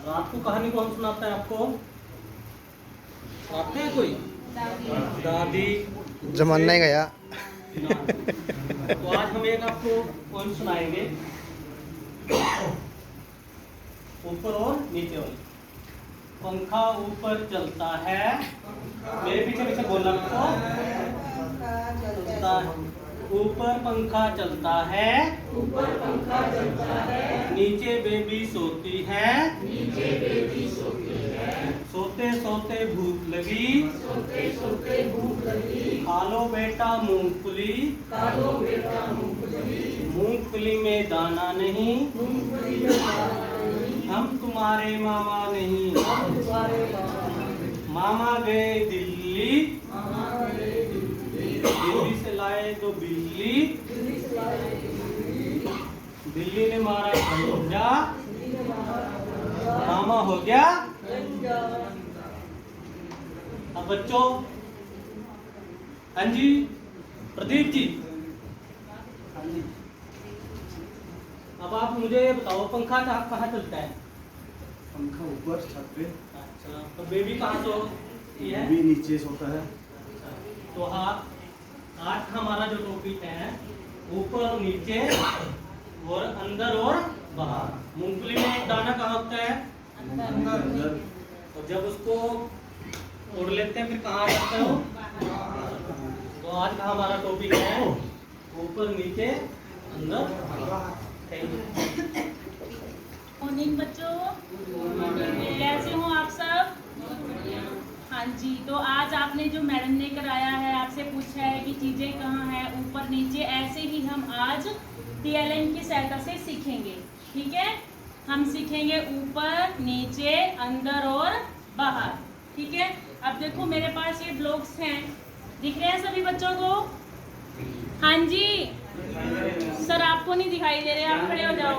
रात को कहानी कौन सुनाता है आपको? सुनाते हैं कोई? दादी। जमाना ही गया। तो आज हम एक आपको पोएम सुनाएंगे, ऊपर और नीचे वाली। पंखा ऊपर चलता है, मेरे पीछे पीछे बोलना आपको। चलता है, ऊपर पंखा चलता है, ऊपर पंखा चलता है। नीचे बेबी सोती है, नीचे बेबी सोती है। सोते सोते भूख लगी, सोते सोते भूख लगी। खा लो बेटा मूंगफली, खा लो बेटा मूंगफली। मूंगफली में दाना नहीं, मूंगफली में दाना नहीं। हम तुम्हारे मामा नहीं, हम तुम्हारे मामा गए दिल्ली, मामा गए दिल्ली। दिल्ली से लाए तो बिल्ली, दिल्ली से लाए दिल्ली ने मारा खंजा, मामा हो गया। अब बच्चों, हाँ जी प्रदीप जी, हाँ जी, अब आप मुझे बताओ पंखा कहाँ चलता है? पंखा ऊपर छत पे। अच्छा, तो बेबी कहाँ सोती है? बेबी नीचे सोता है। तो आज का हमारा जो टॉपिक है, ऊपर और नीचे और अंदर और बाहर। मूंगफली में एक दाना कहाँ होता है? अंदर। और जब उसको तोड़ लेते हैं फिर कहाँ जाता है वो? तो आज का हमारा टॉपिक है ऊपर नीचे अंदर। Thank you. मॉर्निंग बच्चों, कैसे हो आप सब? हाँ जी, तो आज आपने जो मैडम ने कराया है, आपसे पूछा है कि चीज़ें कहाँ हैं, ऊपर नीचे, ऐसे ही हम आज TLM की सहायता से सीखेंगे। ठीक है, हम सीखेंगे ऊपर नीचे अंदर और बाहर। ठीक है, अब देखो मेरे पास ये ब्लॉक्स हैं, दिख रहे हैं सभी बच्चों को? हाँ जी सर, आपको नहीं दिखाई दे रहे, आप खड़े हो जाओ।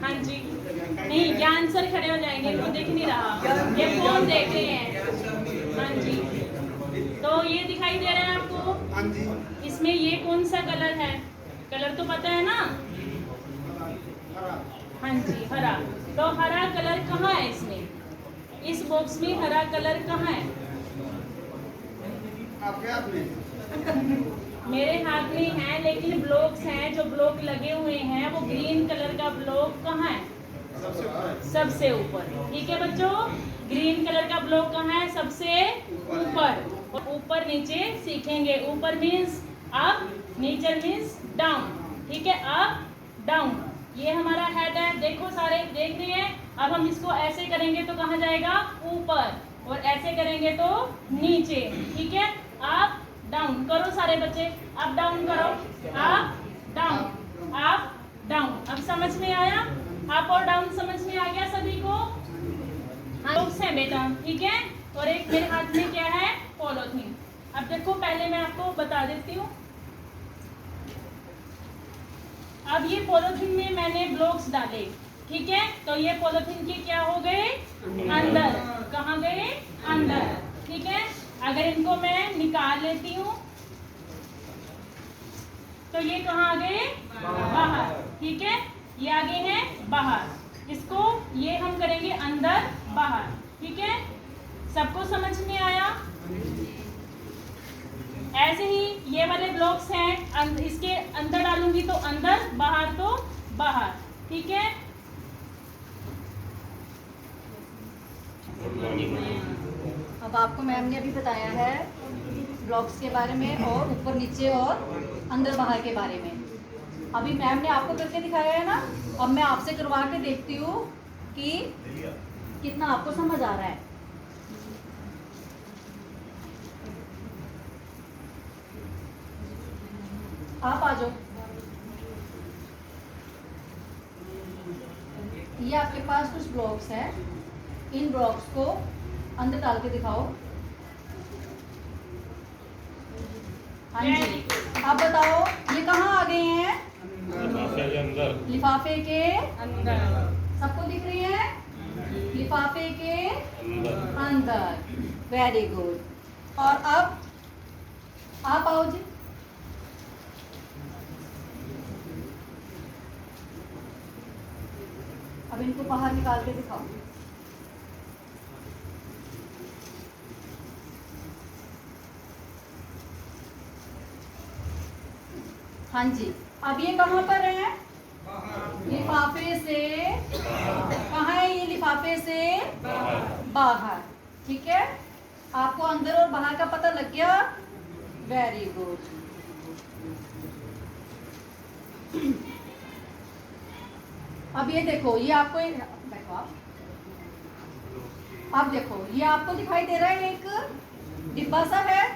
हाँ जी, नहीं ज्ञान सर खड़े हो जाएंगे, वो देख नहीं रहा, ये फोन देख रहे हैं। हाँ जी, तो ये दिखाई दे रहा है आपको? हाँ जी। इसमें ये कौन सा कलर है? कलर तो पता है ना? हाँ जी, हरा। तो हरा कलर कहाँ है इसमें? इस बॉक्स में हरा कलर कहाँ है? आपके हाथ में? मेरे हाथ में है, लेकिन ब्लॉक्स हैं, जो ब्लॉक लगे हुए हैं, वो ग्रीन कलर का ब्लॉक कहाँ है? सबसे ऊपर। सबसे ऊपर। ठीक है बच्चों, ग्रीन कलर का ब्लॉक कहाँ है? सबसे ऊपर। और ऊपर नीचे सीखेंगे। ऊपर मीन्स अप, नीचे मीन्स डाउन। ठीक है, अप डाउन, ये हमारा हेड है। देखो सारे देख रहे हैं। अब हम इसको ऐसे करेंगे तो कहाँ जाएगा? ऊपर। और ऐसे करेंगे तो नीचे। ठीक है, अप डाउन करो सारे बच्चे, अप डाउन करो, अप डाउन, अप डाउन। अब समझ में आया? अप और डाउन समझ में आ गया सभी को? हाँ बॉक्स है बेटा, ठीक है। और एक मेरे हाथ में क्या है? पॉलीथीन। अब देखो पहले मैं आपको बता देती हूँ। अब ये पॉलीथीन में मैंने ब्लॉक्स डाले, ठीक है। तो ये पॉलीथीन के क्या हो गए? अंदर। कहाँ गए? अंदर। ठीक है, अगर इनको मैं निकाल लेती हूँ तो ये कहाँ आ गए? बाहर। ठीक है, ये आगे हैं बाहर। इसको ये हम करेंगे अंदर बाहर। ठीक है, सबको समझ में आया? ऐसे ही ये वाले ब्लॉक्स हैं, इसके अंदर डालूंगी तो अंदर, बाहर तो बाहर। ठीक है, अब आपको मैम ने अभी बताया है ब्लॉक्स के बारे में और ऊपर नीचे और अंदर बाहर के बारे में। अभी मैम ने आपको करके दिखाया है ना, अब मैं आपसे करवा के देखती हूँ कि कितना आपको समझ आ रहा है। आप आ जाओ। ये आपके पास कुछ ब्लॉक्स हैं, इन ब्लॉक्स को अंदर डाल के दिखाओ। हाँ जी, आप बताओ ये कहाँ आ गए हैं? लिफाफे के अंदर। लिफाफे के अंदर। सबको दिख रही है? लिफाफे के अंदर। अंदर। Very good. और अब आप आओ जी। अब इनको बाहर निकाल के दिखाओ। हाँ जी, अब ये कहाँ पर है? लिफाफे से कहाँ है? ये लिफाफे से बाहर। ठीक है, आपको अंदर और बाहर का पता लग गया? Very good. अब ये देखो, ये आपको देखो आप देखो, ये आपको दिखाई दे रहा है, एक डिब्बा सा है,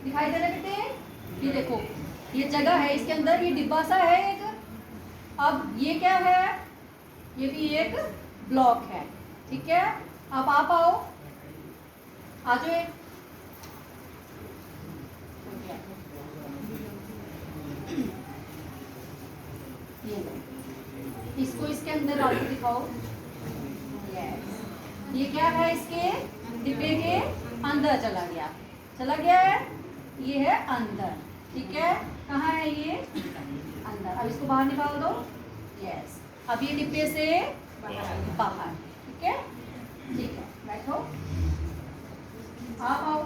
दिखाई दे रहा है बेटे? ये देखो, ये जगह है, इसके अंदर ये डिब्बा सा है एक। अब ये क्या है? ये भी एक ब्लॉक है। ठीक है, अब आप आओ, आ जाओ। ये इसको इसके अंदर डाल के दिखाओ। यस, ये क्या है? इसके डिब्बे के अंदर चला गया, चला गया है। ये है अंदर। ठीक है, कहाँ है ये? अंदर। अब इसको बाहर निकाल दो। यस, अब ये डिब्बे से बाहर। ठीक है, ठीक है, बैठो, आप आओ।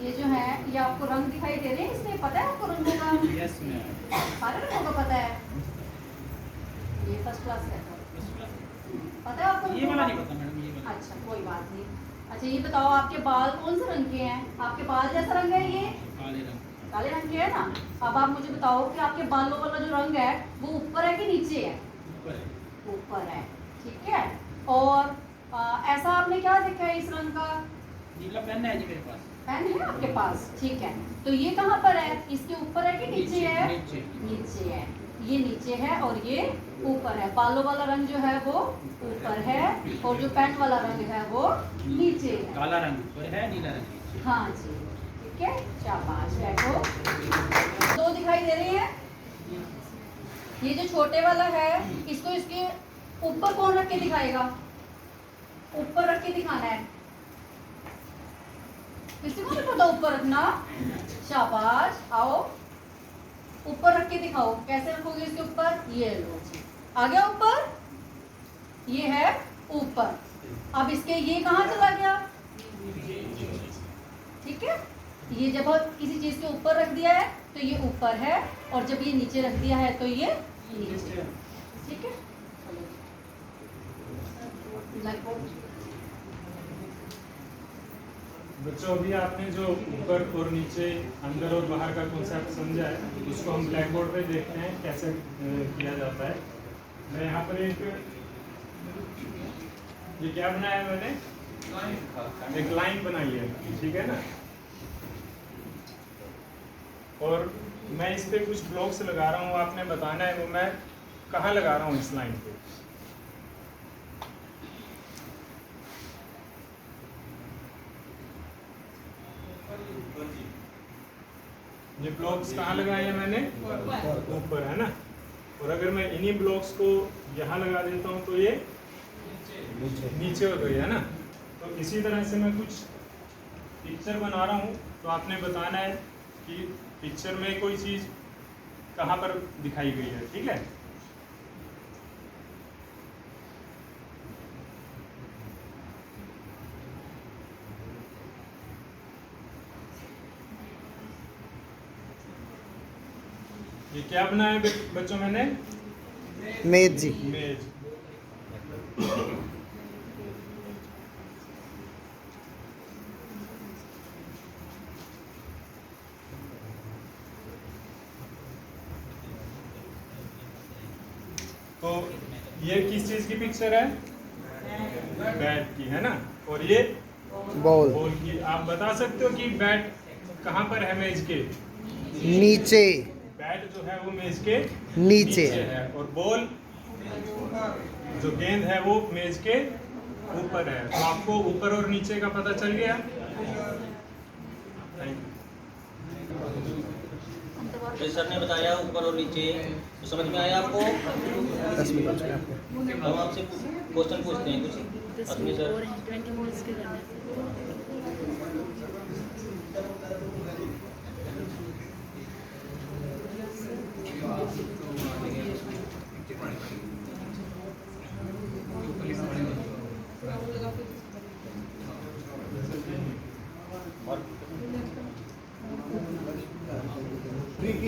ये जो है, ये आपको रंग दिखाई दे रहे हैं, इसमें पता है आपको रंगों का? Yes ma'am. सारे रंगों का पता है? ये फर्स्ट क्लास है, पता है आपको? ये वाला नहीं पता मैडम, ये वाला। अच्छा, कोई बात नहीं। अच्छा, ये बताओ, आपके बाल कौन से रंग के हैं? आपके बाल जैसा रंग है ये? काले रंग। काले रंग के है ना? अब आप मुझे बताओ कि आपके बालों वाला जो रंग है वो ऊपर है कि नीचे है? ऊपर है। ऊपर है। ठीक है, और ऐसा आपने क्या देखा है इस रंग का? नीला पेन है जी मेरे पास। पेन है आपके पास? ठीक है, तो ये कहाँ पर है? इसके ऊपर है कि नीचे है? नीचे। नीचे है। ये नीचे है और ये ऊपर है। बालों वाला रंग जो है वो ऊपर है और जो पेन वाला रंग है वो नीचे है। काला रंग ऊपर है, नीला रंग नीचे। हाँ जी, ठीक है, शाबाश, बैठो। दो दिखाई दे रही है। ये जो छोटे वाला है, इसको इसके ऊपर कौन रख के दिखाएगा? ऊपर रख के दिखाना है। किसी को नहीं पता ऊपर रखना? शाबाश, आओ ऊपर रख के दिखाओ। कैसे रखोगे इसके ऊपर? ये लो जी, आ गया ऊपर। ये है ऊपर। अब इसके ये कहाँ चला गया? ठीक है, ये जब किसी चीज के ऊपर रख दिया है तो ये ऊपर है, और जब ये नीचे रख दिया है तो ये नीचे। ठीक है, बच्चों, अभी आपने जो ऊपर और नीचे, अंदर और बाहर का कॉन्सेप्ट समझा है, उसको हम ब्लैक बोर्ड पे देखते हैं कैसे किया जाता है। मैं यहाँ पर ये क्या बनाया है मैंने? एक लाइन बनाई है, ठीक है ना? और मैं इस पे कुछ ब्लॉक्स लगा रहा हूँ, आपने बताना है वो मैं कहाँ लगा रहा हूँ इस लाइन पे। ये ब्लॉक्स कहाँ लगाए हैं मैंने? ऊपर, है ना? और अगर मैं इन्हीं ब्लॉक्स को यहाँ लगा देता हूँ तो ये नीचे हो गई, है ना? तो इसी तरह से मैं कुछ पिक्चर बना रहा हूँ, तो आपने बताना है कि पिक्चर में कोई चीज़ कहाँ पर दिखाई गई है, ठीक है? ये क्या बनाया बच्चों मैंने? मेज जी। मेज। तो ये किस चीज की पिक्चर है? बैट की, है ना? और ये बॉल बॉल की। आप बता सकते हो कि बैट कहाँ पर है मेज के? नीचे। बैट जो है वो मेज के नीचे है, और बॉल जो गेंद है वो मेज के ऊपर है। तो आपको ऊपर और नीचे का पता चल गया? Thank you. तो सर ने बताया ऊपर और नीचे, तो समझ में आया आपको? 10 मिनट में आपको। हम आपसे क्वेश्चन पूछते हैं कुछ अपने सर।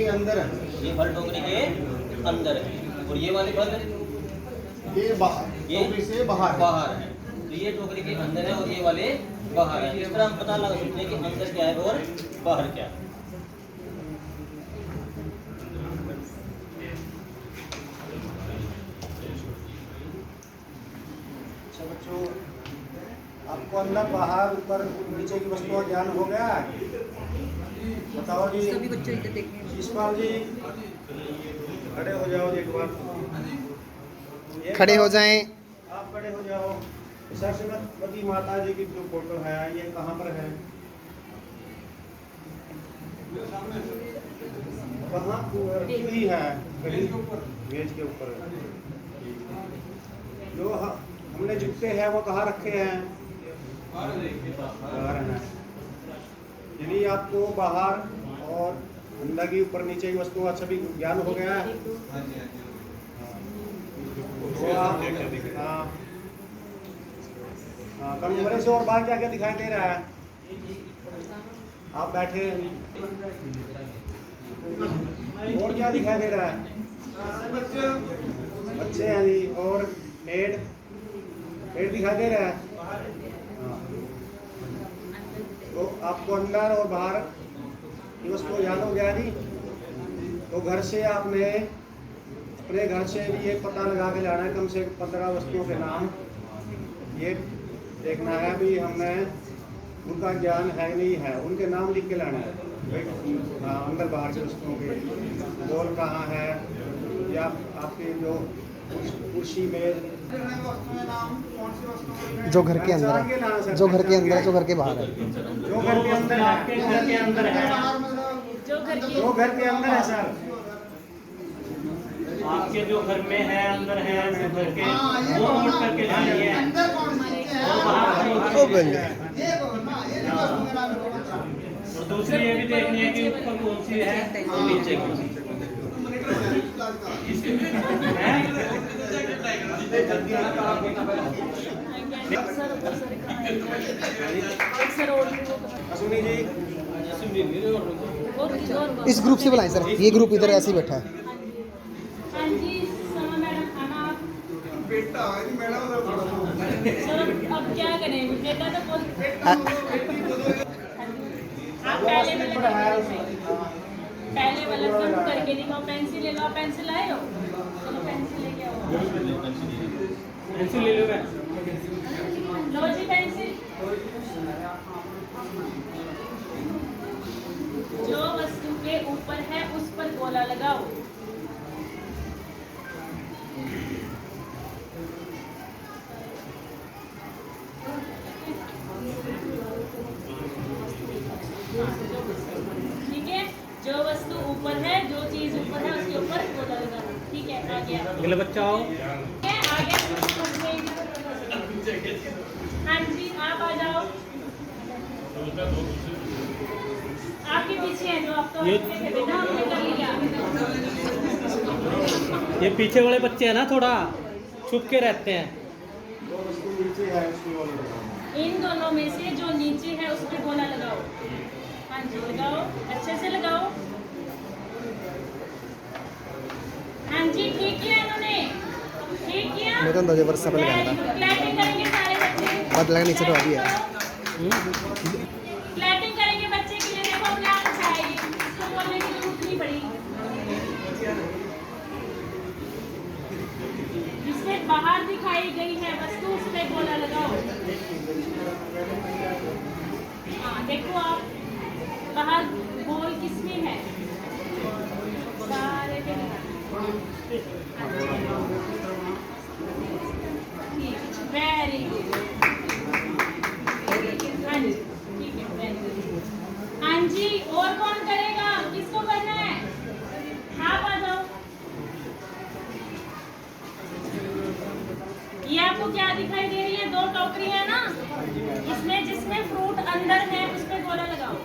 के अंदर है, ये फल टोकरी के अंदर है और ये वाले फल ये बाहर, ये टोकरी से बाहर है। बाहर है। तो ये टोकरी के अंदर है और ये वाले बाहर है। इस तरह हम पता लगा सकते हैं कि अंदर क्या है और बाहर क्या है। अच्छा बच्चों, आपको अंदर बाहर ऊपर नीचे की वस्तुओं का ज्ञान हो गया? बताओ जी। सभी बच्चों इधर देखें। यशपाल जी खड़े हो जाओ जी एक बार। खड़े हो जाएं। आप खड़े हो जाओ। सरस्वती माता जी की जो फोटो है ये कहाँ पर है? कहाँ ही है? मेज के ऊपर। जो हमने जूते हैं वो कहाँ रखे हैं? बाहर हैं। यदि आपको बाहर और अंदर की ऊपर नीचे की वस्तुओं का सभी ज्ञान हो गया है? तो आप कमरे से और बाहर क्या क्या दिखाई दे रहा है? आप बैठे और क्या दिखाई दे रहा है? बच्चे हैं जी। और पेड़ दिखाई दे रहा है? तो आपको अंदर और बाहर की वस्तु याद हो गया जी। तो घर से आपने अपने घर से भी ये पता लगा के लाना है, कम से 15 वस्तुओं के नाम ये देखना है भी हमने उनका ज्ञान है नहीं है, उनके नाम लिख के लाना है। अंदर बाहर की वस्तुओं के बॉल कहाँ है या आपकी जो कुर्सी में जो घर के अंदर है, जो घर के अंदर है, जो घर के बाहर है। जो घर के अंदर है, आपके घर के अंदर है, जो घर की जो घर के अंदर है सर। आपके जो घर में है अंदर है, जो घर के वो नोट करके लानी है। और बाहर ओ बन गया। और दूसरी ये भी देखनी है कि ऊपर कौन सी है और नीचे कौन सी है। सुनी जी। इस ग्रुप से बुलाएं सर, ये ग्रुप इधर ऐसे ही बैठा है। हाँ जी समा मैडम खाना आप सर अब क्या करें बेटा तो बोल आप पहले वाला कम करके दिखाओ। पेंसिल ले लो। पेंसिल आए हो? चलो पेंसिल लेके आओ। पेंसिल ले लो। लो जी पेंसिल। जो वस्तु के ऊपर है उस पर गोला लगाओ। ठीक है, जो वस्तु ऊपर है, जो चीज ऊपर है उसके ऊपर गोला लगाना। ठीक है, आ गया। अगले बच्चा आओ। आगे हाँ जी आप आ जाओ। आपके पीछे है जो आप तो बेटा हमने कर लिया। ये पीछे वाले बच्चे हैं ना, थोड़ा छुप के रहते हैं। जो वस्तु नीचे है उसकी गोला लगाओ। इन दोनों में से जो नीचे है उस पर गोला लगाओ। हाँ जी लगाओ, अच्छे से लगाओ। हाँ जी ठीक किया इन्होंने, ठीक किया। मैं तो अंदाजे पर सब लगाया था। क्लैपिंग करेंगे सारे बच्चे। बात लगा नीचे तो अभी है। क्लैपिंग करेंगे बच्चे के लिए। देखो क्या अच्छा है, इसको बोलने की जरूरत नहीं पड़ी। जिससे बाहर दिखाई गई है वस्तु उस पे गोला लगाओ। हाँ देखो आप बाहर गोल किसमें है? सारे पे वेरी गुड। हाँ जी ठीक है, वेरी गुड। हाँ जी और कौन करेगा? किसको करना है? आप आ जाओ। ये आपको क्या दिखाई दे रही है? 2 टोकरी है ना, इसमें जिसमें फ्रूट अंदर है उस पे गोला लगाओ।